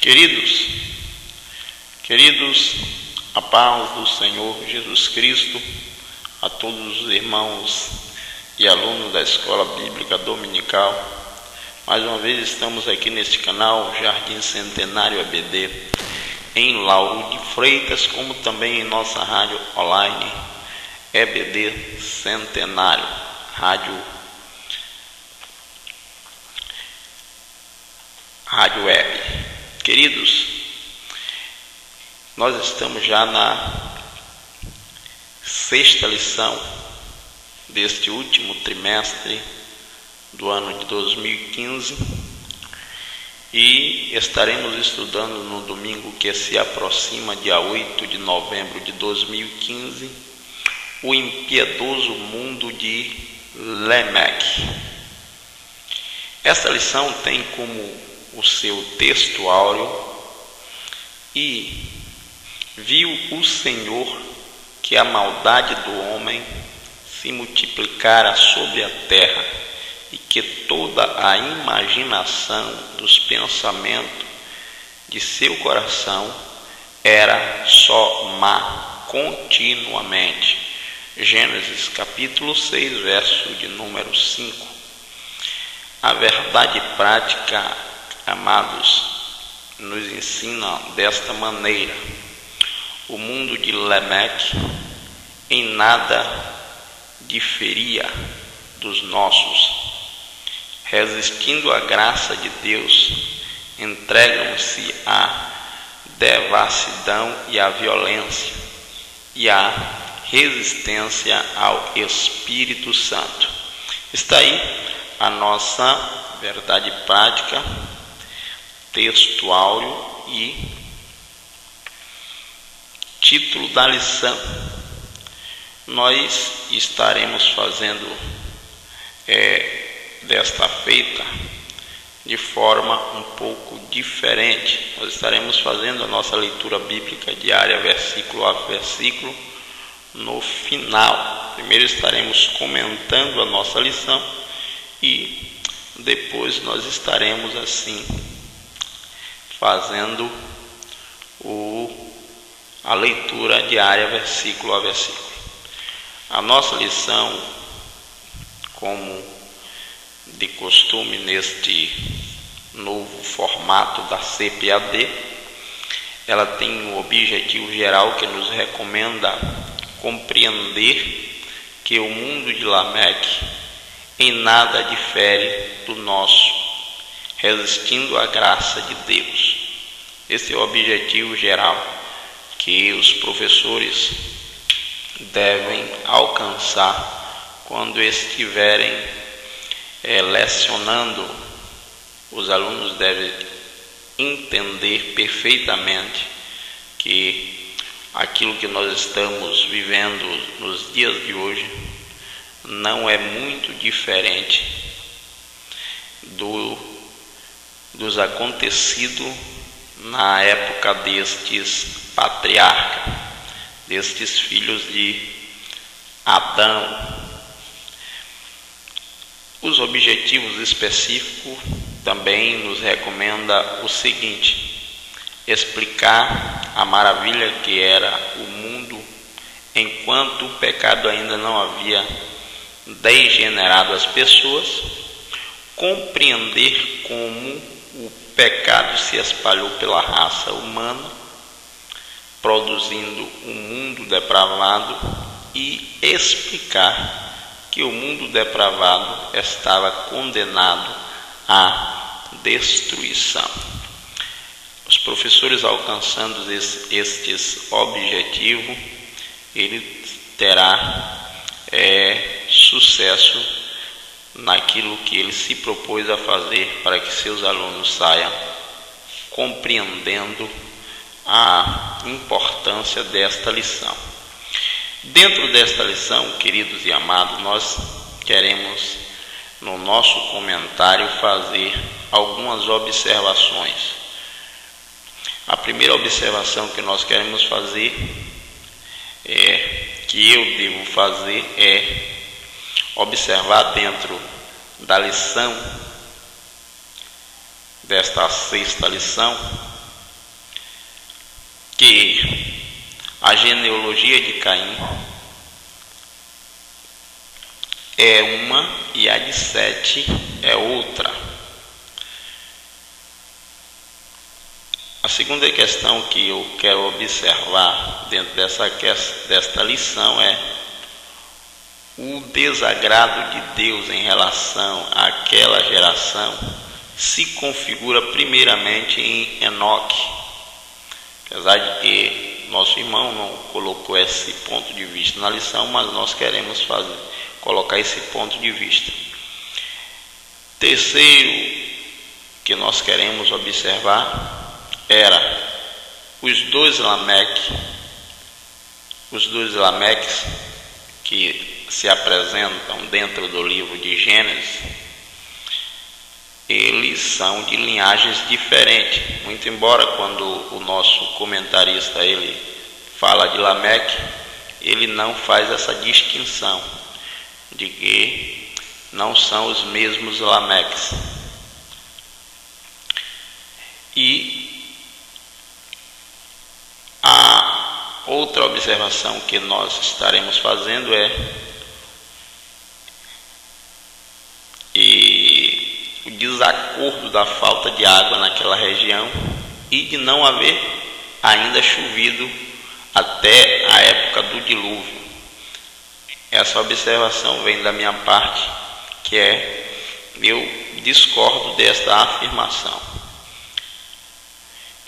Queridos, a paz do Senhor Jesus Cristo, a todos os irmãos e alunos da Escola Bíblica Dominical. Mais uma vez estamos aqui neste canal Jardim Centenário EBD, em Lauro de Freitas, como também em nossa rádio online EBD Centenário, rádio web. Queridos, nós estamos já na sexta lição deste último trimestre do ano de 2015 e estaremos estudando no domingo que se aproxima, dia 8 de novembro de 2015, o impiedoso mundo de Lameque. Essa lição tem como o seu texto áureo: e viu o Senhor que a maldade do homem se multiplicara sobre a terra, e que toda a imaginação dos pensamentos de seu coração era só má continuamente. Gênesis capítulo 6, verso de número 5. A verdade prática, amados, nos ensina desta maneira: o mundo de Lameque em nada diferia dos nossos. Resistindo à graça de Deus, entregam-se à devassidão e à violência e à resistência ao Espírito Santo. Está aí a nossa verdade prática, texto áureo e título da lição. Nós estaremos fazendo desta feita de forma um pouco diferente. Nós estaremos fazendo a nossa leitura bíblica diária, versículo a versículo, no final. Primeiro estaremos comentando a nossa lição e depois nós estaremos assim fazendo a leitura diária, versículo a versículo. A nossa lição, como de costume neste novo formato da CPAD, ela tem um objetivo geral que nos recomenda compreender que o mundo de Lameque em nada difere do nosso, resistindo à graça de Deus. Esse é o objetivo geral que os professores devem alcançar quando estiverem lecionando. Os alunos devem entender perfeitamente que aquilo que nós estamos vivendo nos dias de hoje não é muito diferente dos acontecidos na época destes patriarcas, destes filhos de Adão. Os objetivos específicos também nos recomenda o seguinte: explicar a maravilha que era o mundo enquanto o pecado ainda não havia degenerado as pessoas, compreender como o pecado se espalhou pela raça humana, produzindo um mundo depravado, e explicar que o mundo depravado estava condenado à destruição. Os professores alcançando estes objetivos, ele terá sucesso naquilo que ele se propôs a fazer, para que seus alunos saiam compreendendo a importância desta lição. Dentro desta lição, queridos e amados, nós queremos, no nosso comentário, fazer algumas observações. A primeira observação que nós queremos fazer, que eu devo fazer, é observar dentro da lição, desta sexta lição, que a genealogia de Caim é uma e a de Sete é outra. A segunda questão que eu quero observar dentro desta lição é o desagrado de Deus em relação àquela geração se configura primeiramente em Enoque. Apesar de que nosso irmão não colocou esse ponto de vista na lição, mas nós queremos colocar esse ponto de vista. Terceiro que nós queremos observar era os dois Lameques que se apresentam dentro do livro de Gênesis. Eles são de linhagens diferentes, muito embora quando o nosso comentarista ele fala de Lameque, ele não faz essa distinção de que não são os mesmos Lameques. E a outra observação que nós estaremos fazendo é o desacordo da falta de água naquela região e de não haver ainda chovido até a época do dilúvio. Essa observação vem da minha parte, que eu discordo desta afirmação.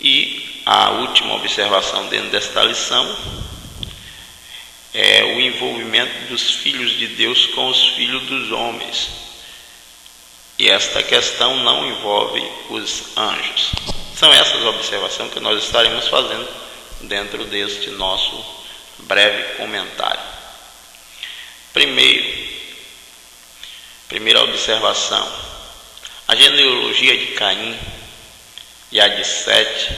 E a última observação dentro desta lição é o envolvimento dos filhos de Deus com os filhos dos homens. E esta questão não envolve os anjos. São essas observações que nós estaremos fazendo dentro deste nosso breve comentário. Primeira observação: a genealogia de Caim e a de Sete,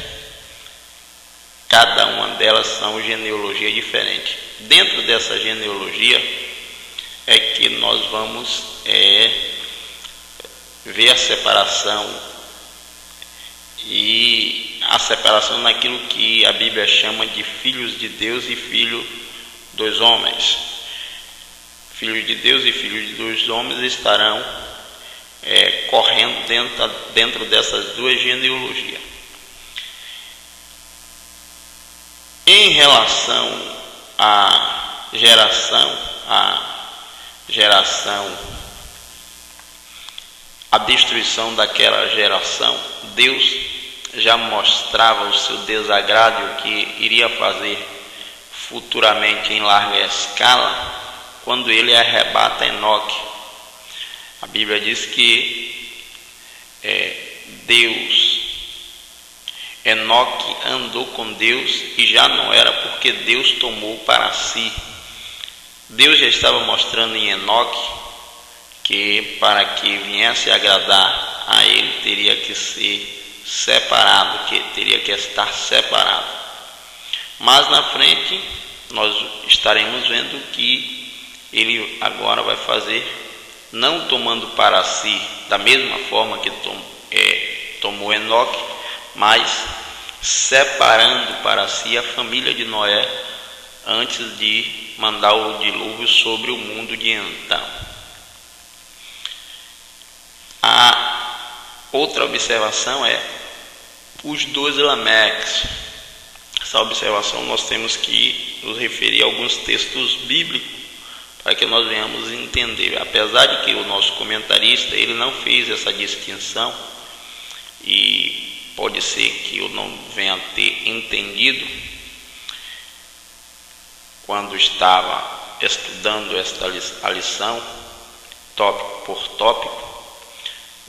cada uma delas são genealogia diferente. Dentro dessa genealogia é que nós vamos ver a separação, e a separação naquilo que a Bíblia chama de filhos de Deus e filhos dos homens. Filhos de Deus e filhos dos homens estarão correndo dentro dessas duas genealogias. Em relação à a destruição daquela geração, Deus já mostrava o seu desagrado e o que iria fazer futuramente em larga escala quando ele arrebata Enoque. A Bíblia diz que Enoque andou com Deus e já não era porque Deus tomou para si. Deus já estava mostrando em Enoque que para que viesse a agradar a ele teria que ser separado, que teria que estar separado. Mas na frente nós estaremos vendo que ele agora vai fazer, não tomando para si da mesma forma que tomou Enoque, mas separando para si a família de Noé antes de mandar o dilúvio sobre o mundo de então. A outra observação é os dois Lameques. Essa observação nós temos que nos referir a alguns textos bíblicos para que nós venhamos entender. Apesar de que o nosso comentarista ele não fez essa distinção, e pode ser que eu não venha ter entendido quando estava estudando a lição, tópico por tópico,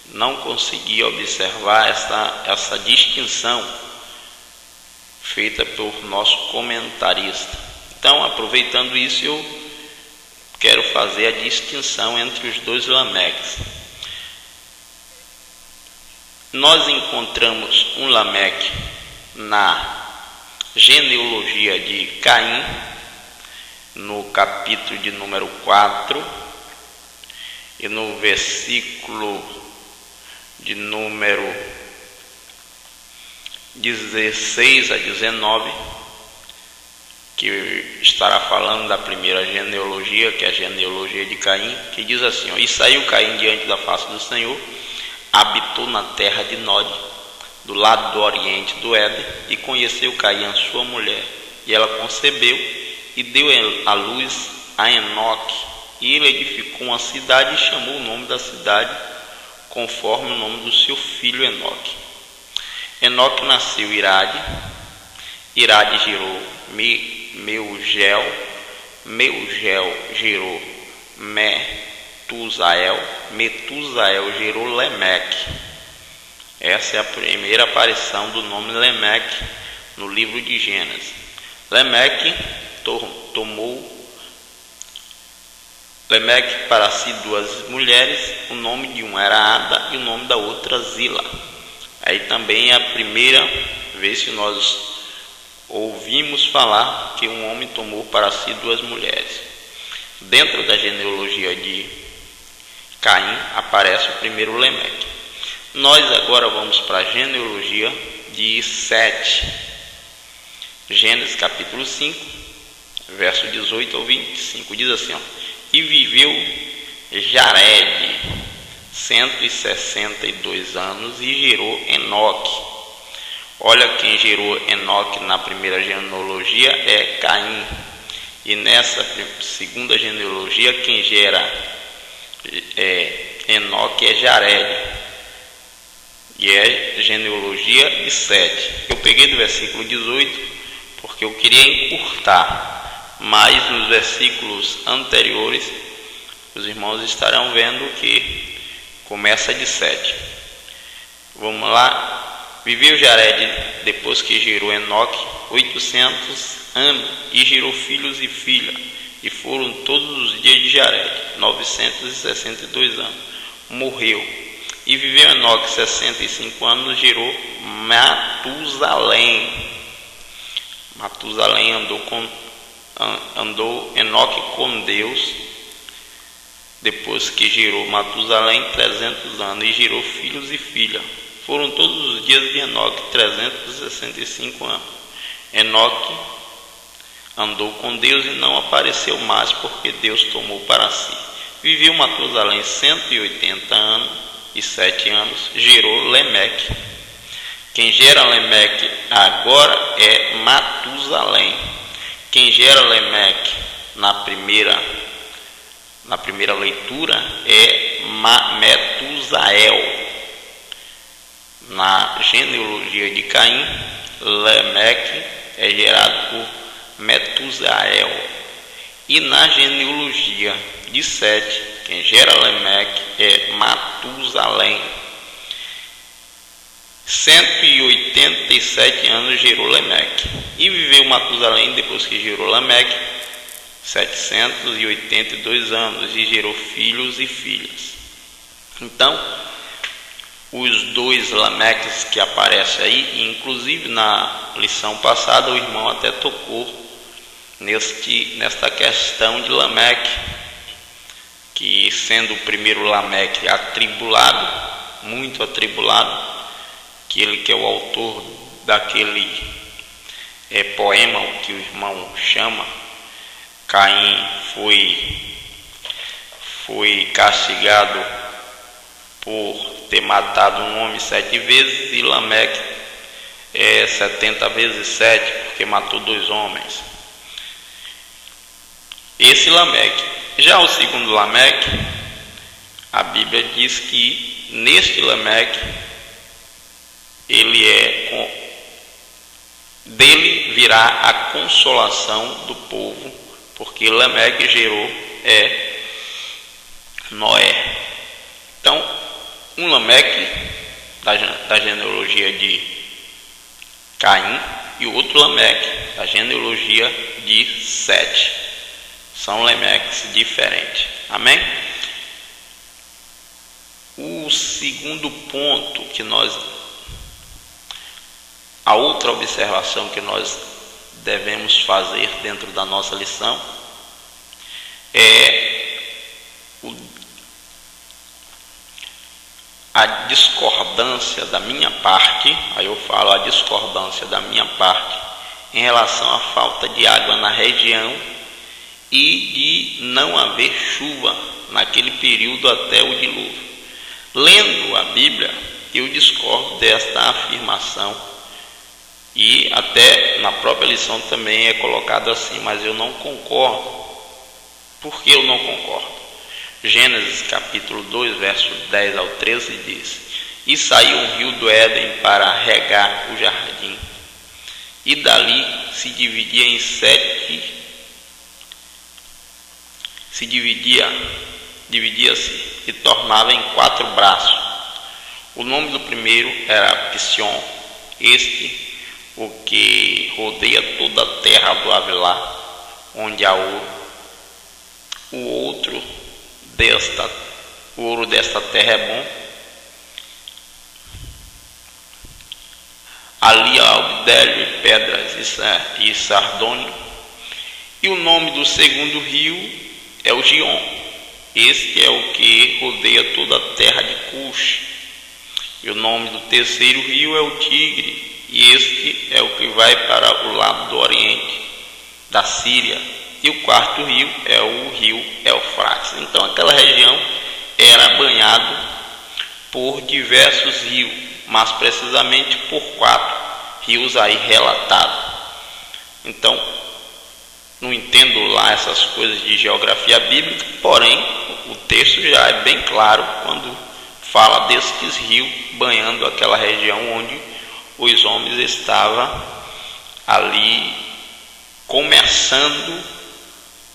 não consegui observar essa distinção feita por nosso comentarista. Então, aproveitando isso, eu quero fazer a distinção entre os dois Lameques. Nós encontramos um Lameque na genealogia de Caim, no capítulo de número 4 e no versículo de número 16 a 19, que estará falando da primeira genealogia, que é a genealogia de Caim, que diz assim: ó, e saiu Caim diante da face do Senhor, habitou na terra de Nod, do lado do oriente do Éden, e conheceu Caim a sua mulher, e ela concebeu e deu à luz a Enoque, e ele edificou uma cidade e chamou o nome da cidade conforme o nome do seu filho Enoque. Enoque nasceu Irade, Irade gerou Meugel, Meugel gerou Metusael, Metusael gerou Lemeque. Essa é a primeira aparição do nome Lemeque no livro de Gênesis. Lemeque tomou Lemeque para si duas mulheres, o nome de uma era Ada e o nome da outra Zila. Aí também é a primeira vez que nós ouvimos falar que um homem tomou para si duas mulheres. Dentro da genealogia de Caim aparece o primeiro Lemeque. Nós agora vamos para a genealogia de Sete. Gênesis capítulo 5, verso 18 ao 25, diz assim: ó, e viveu Jared 162 anos e gerou Enoque. Olha, quem gerou Enoque na primeira genealogia é Caim, e nessa segunda genealogia quem gera Enoque é Jared, e é genealogia de Sete. Eu peguei do versículo 18 porque eu queria encurtar, mas nos versículos anteriores os irmãos estarão vendo que começa de 7. Vamos lá. Viveu Jared, depois que gerou Enoque, 800 anos, e gerou filhos e filhas, e foram todos os dias de Jared 962 anos. Morreu, e viveu Enoque 65 anos, gerou Matusalém. Matusalém andou Enoque com Deus, depois que gerou Matusalém 300 anos, e gerou filhos e filhas. Foram todos os dias de Enoque 365 anos. Enoque andou com Deus e não apareceu mais, porque Deus tomou para si. Viveu Matusalém 180 anos e 7 anos, gerou Lemeque. Quem gera Lemeque agora é Matusalém. Quem gera Lemeque na primeira leitura é Metusael. Na genealogia de Caim, Lemeque é gerado por Metusael. E na genealogia de Sete, quem gera Lemeque é Matusalém. 187 anos gerou Lemeque. E viveu Matusalém, depois que gerou Lemeque, 782 anos, e gerou filhos e filhas. Então, os dois Lameques que aparecem aí, inclusive na lição passada o irmão até tocou nesta questão de Lameque, que sendo o primeiro Lameque atribulado, muito atribulado, que ele que é o autor daquele poema que o irmão chama, Caim foi castigado por ter matado um homem 7 vezes, e Lameque 70 vezes 7, porque matou 2 homens. Esse Lameque. Já o segundo Lameque, a Bíblia diz que neste Lameque dele virá a consolação do povo, porque Lameque gerou Noé. Então, um Lameque da genealogia de Caim e o outro Lameque da genealogia de Sete. São Lameques diferentes. Amém? O segundo ponto a outra observação que nós devemos fazer dentro da nossa lição é a discordância da minha parte, aí eu falo a discordância da minha parte em relação à falta de água na região e de não haver chuva naquele período até o dilúvio. Lendo a Bíblia, eu discordo desta afirmação, e até na própria lição também é colocado assim, mas eu não concordo. Por que eu não concordo? Gênesis capítulo 2, verso 10 ao 13 diz: E saiu um rio do Éden para regar o jardim, e dali se dividia em 7, dividia-se e tornava em 4 braços. O nome do primeiro era Pision, este o que rodeia toda a terra do Havilá, onde há ouro. O outro o ouro desta terra é bom. Ali há obdélio e pedras e sardônio. E o nome do segundo rio é o Gion. Este é o que rodeia toda a terra de Cush. E o nome do terceiro rio é o Tigre. E este é o que vai para o lado do oriente, da Síria. E o quarto rio é o rio Eufrates. Então aquela região era banhada por diversos rios, mas precisamente por 4 rios aí relatados. Então, não entendo lá essas coisas de geografia bíblica, porém o texto já é bem claro quando fala destes rios banhando aquela região onde os homens estavam ali começando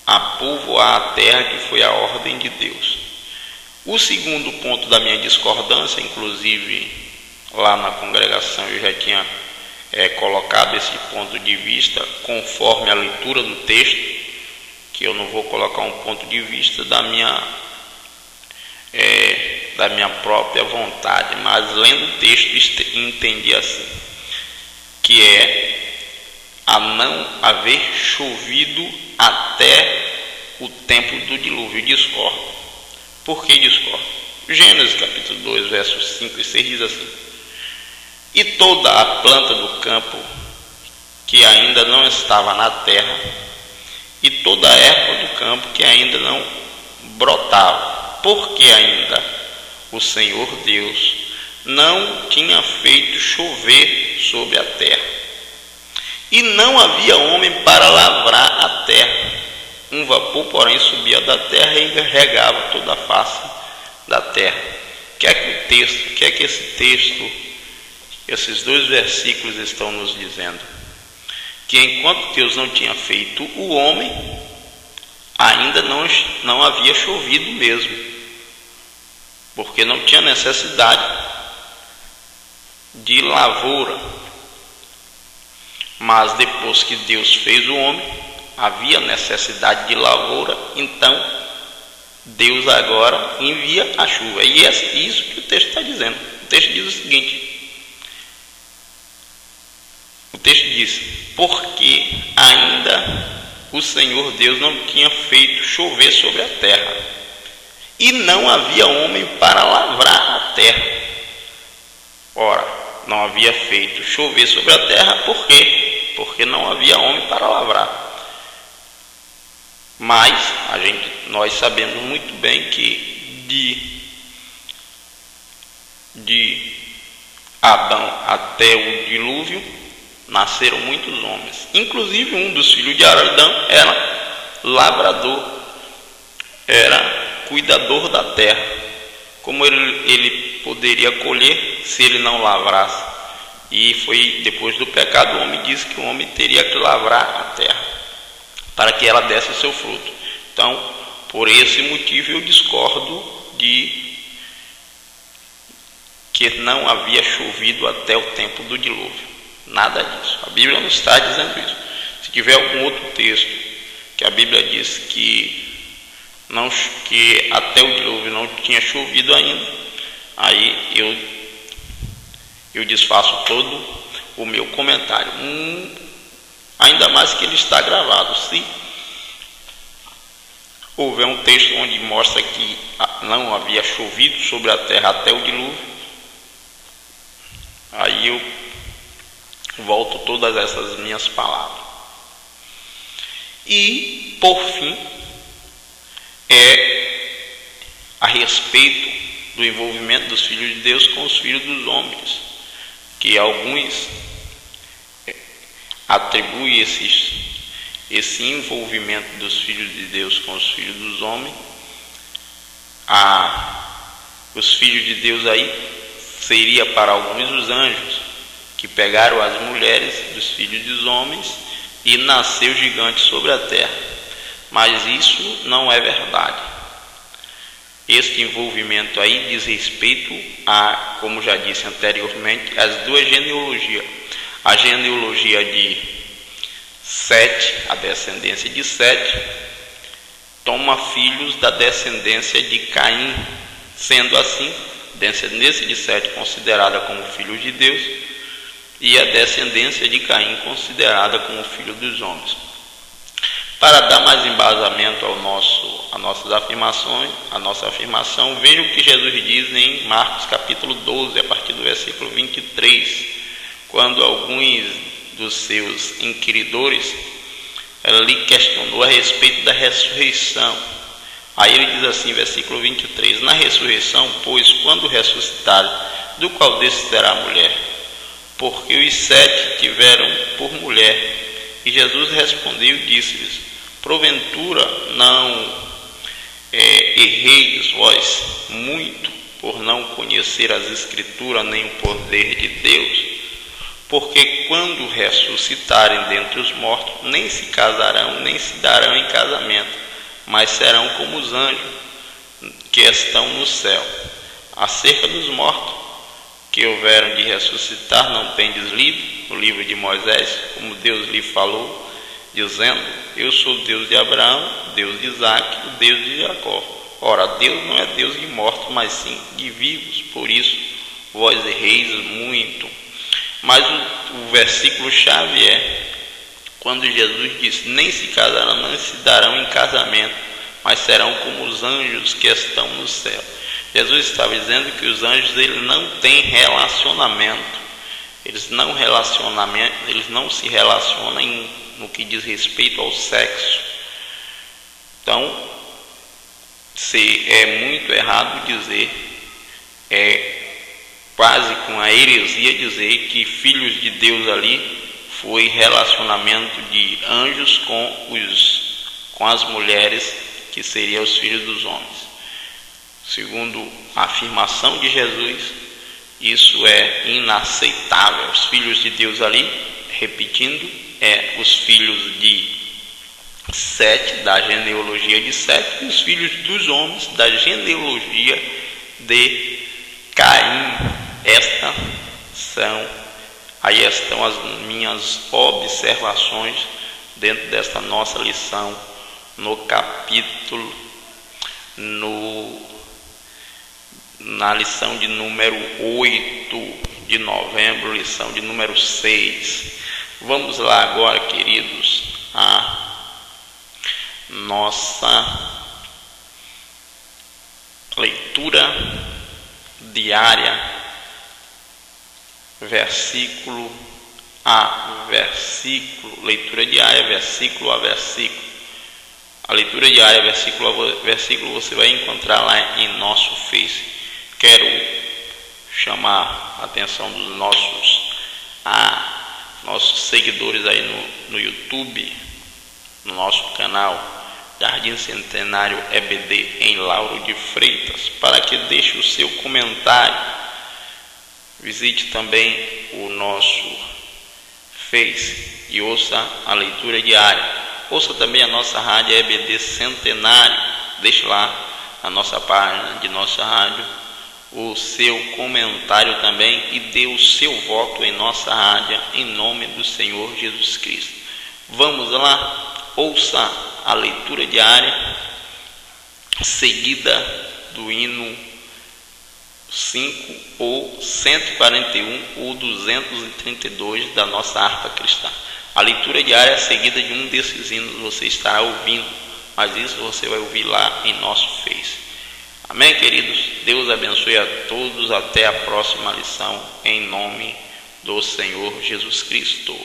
a povoar a terra, que foi a ordem de Deus. O segundo ponto da minha discordância, inclusive lá na congregação eu já tinha colocado esse ponto de vista conforme a leitura do texto, que eu não vou colocar um ponto de vista da minha própria vontade, mas lendo o texto entendi assim, que é a não haver chovido até o tempo do dilúvio. Discordo. Por que discordo? Gênesis capítulo 2, versos 5 e 6 diz assim: E toda a planta do campo que ainda não estava na terra, e toda a erva do campo que ainda não brotava, porque ainda o Senhor Deus não tinha feito chover sobre a terra, e não havia homem para lavrar a terra. Um vapor, porém, subia da terra e regava toda a face da terra. O que é que esse texto, esses 2 versículos estão nos dizendo? Que enquanto Deus não tinha feito o homem, ainda não havia chovido mesmo, porque não tinha necessidade de lavoura. Mas depois que Deus fez o homem, havia necessidade de lavoura, então Deus agora envia a chuva. E é isso que o texto está dizendo. O texto diz o seguinte: o texto diz: porque ainda o Senhor Deus não tinha feito chover sobre a terra, e não havia homem para lavrar a terra. Ora, não havia feito chover sobre a terra, por quê? Porque não havia homem para lavrar. Mas nós sabemos muito bem que de Adão até o dilúvio nasceram muitos homens. Inclusive um dos filhos de Adão era lavrador, era cuidador da terra. Como ele poderia colher se ele não lavrasse? E foi depois do pecado, o homem disse que o homem teria que lavrar a terra para que ela desse o seu fruto. Então, por esse motivo eu discordo de que não havia chovido até o tempo do dilúvio. Nada disso. A Bíblia não está dizendo isso. Se tiver algum outro texto que a Bíblia diz que até o dilúvio não tinha chovido ainda, aí eu desfaço todo o meu comentário. Ainda mais que ele está gravado. Se houver um texto onde mostra que não havia chovido sobre a terra até o dilúvio, Aí eu volto todas essas minhas palavras. E, por fim, a respeito do envolvimento dos filhos de Deus com os filhos dos homens, que alguns atribuem esse envolvimento dos filhos de Deus com os filhos dos homens os filhos de Deus aí seria para alguns os anjos que pegaram as mulheres dos filhos dos homens e nasceu gigante sobre a terra. Mas isso não é verdade. Este envolvimento aí diz respeito a, como já disse anteriormente, as duas genealogias. A genealogia de Sete, a descendência de Sete, toma filhos da descendência de Caim, sendo assim, a descendência de Sete considerada como filho de Deus e a descendência de Caim considerada como filho dos homens. Para dar mais embasamento a nossa afirmação, veja o que Jesus diz em Marcos capítulo 12, a partir do versículo 23, quando alguns dos seus inquiridores lhe questionou a respeito da ressurreição. Aí ele diz assim, versículo 23, na ressurreição, pois quando ressuscitarem, do qual desses será a mulher? Porque os 7 tiveram por mulher. E Jesus respondeu e disse-lhes, porventura não erreis vós muito por não conhecer as Escrituras nem o poder de Deus? Porque quando ressuscitarem dentre os mortos, nem se casarão, nem se darão em casamento, mas serão como os anjos que estão no céu. Acerca dos mortos que houveram de ressuscitar, não tendes lido no livro de Moisés, como Deus lhe falou, dizendo, eu sou Deus de Abraão, Deus de Isaque, o Deus de Jacó. Ora, Deus não é Deus de mortos, mas sim de vivos, por isso vós erreis muito. Mas o versículo chave quando Jesus disse, nem se casarão, nem se darão em casamento, mas serão como os anjos que estão no céu. Jesus estava dizendo que os anjos eles não têm relacionamento, eles não se relacionam no que diz respeito ao sexo. Então, é muito errado dizer, quase com a heresia dizer que filhos de Deus ali foi relacionamento de anjos com as mulheres, que seriam os filhos dos homens. Segundo a afirmação de Jesus, isso é inaceitável. Os filhos de Deus ali, repetindo, os filhos de Sete, da genealogia de Sete, e os filhos dos homens, da genealogia de Caim. Aí estão as minhas observações dentro desta nossa lição, na lição de número 8 de novembro, lição de número 6. Vamos lá agora, queridos, a nossa leitura diária, versículo a versículo, leitura diária, versículo a versículo. A leitura diária, versículo a versículo, você vai encontrar lá em nosso Face. Quero chamar a atenção dos nossos seguidores aí no YouTube, no nosso canal Jardim Centenário EBD em Lauro de Freitas, para que deixe o seu comentário. Visite também o nosso Face e ouça a leitura diária. Ouça também a nossa rádio EBD Centenário. Deixe lá na nossa página de nossa rádio o seu comentário também e dê o seu voto em nossa rádio, em nome do Senhor Jesus Cristo. Vamos lá, ouça a leitura diária, seguida do hino 5 ou 141 ou 232 da nossa harpa cristã. A leitura diária seguida de um desses hinos você estará ouvindo, mas isso você vai ouvir lá em nosso Face. Amém, queridos? Deus abençoe a todos. Até a próxima lição, em nome do Senhor Jesus Cristo.